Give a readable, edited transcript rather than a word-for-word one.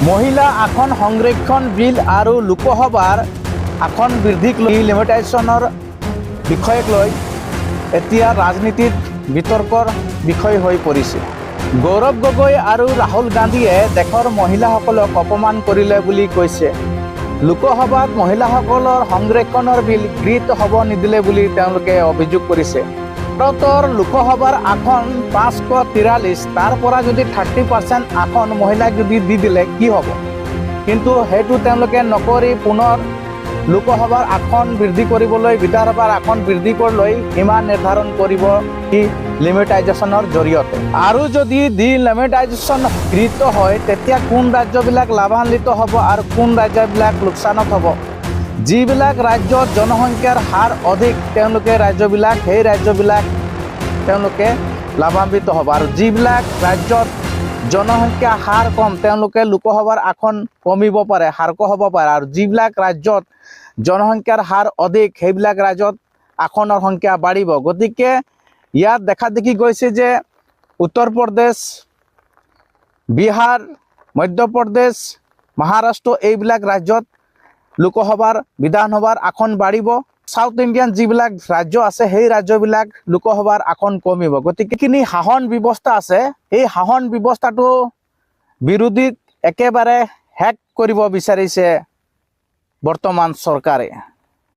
মহিলা আসন সংৰক্ষণ বিল আৰু লোকসভাৰ আসন বৃদ্ধিক লৈ লিমিটেশ্যনৰ বিষয়ক লৈ এতিয়া ৰাজনীতিত বিতৰ্কৰ বিষয় হৈ পৰিছে। গৌৰৱ গগৈ আৰু ৰাহুল গান্ধীয়ে দেশৰ মহিলাসকলক অপমান কৰিলে বুলি কৈছে। লোকসভাত মহিলাসকলৰ সংৰক্ষণৰ বিল গৃহীত হ'ব নিদিলে বুলি তেওঁলোকে অভিযোগ কৰিছে। ভাৰতৰ লোকসভাৰ আসন 543, তাৰ পৰা যদি 30% আসন মহিলাক যদি দি দিলে কি হ'ব? কিন্তু সেইটো তেওঁলোকে নকৰি পুনৰ লোকসভাৰ আসন বৃদ্ধি কৰিবলৈ, বিধানসভাৰ আসন বৃদ্ধি কৰিবলৈ সীমা নিৰ্ধাৰণ কৰিব কি লিমিটাইজেশ্যনৰ জৰিয়তে। আৰু যদি ডিলিমিটাইজেশ্যন গৃহীত হয় তেতিয়া কোন ৰাজ্যবিলাক লাভান্বিত হ'ব আৰু কোন ৰাজ্যবিলাক লোকচানত হ'ব? যিবিলাক ৰাজ্যত জনসংখ্যাৰ হাৰ অধিক তেওঁলোকে সেই ৰাজ্যবিলাক তেওঁলোকে লাভান্বিত হ'ব, আৰু যিবিলাক ৰাজ্যত জনসংখ্যা হাৰ কম তেওঁলোকে লোকসভাৰ আসন কমিব পাৰে, হ্ৰাস হ'ব পাৰে, আৰু যিবিলাক ৰাজ্যত জনসংখ্যাৰ হাৰ অধিক সেইবিলাক ৰাজ্যত আসনৰ সংখ্যা বাঢ়িব। গতিকে ইয়াত দেখা দেখি গৈছে যে উত্তৰ প্ৰদেশ, বিহাৰ, মধ্যপ্ৰদেশ, মহাৰাষ্ট্ৰ এইবিলাক ৰাজ্যত লোকসভাৰ বিধানসভাৰ আসন বাঢ়িব। সাউথ ইণ্ডিয়ান যিবিলাক ৰাজ্য আছে সেই ৰাজ্যবিলাক লোকসভাৰ আসন কমিব। গতিকে যিখিনি শাসন ব্যৱস্থা আছে এই শাসন ব্যৱস্থাটো বিৰোধীক একেবাৰে হেক কৰিব বিচাৰিছে বৰ্তমান চৰকাৰে।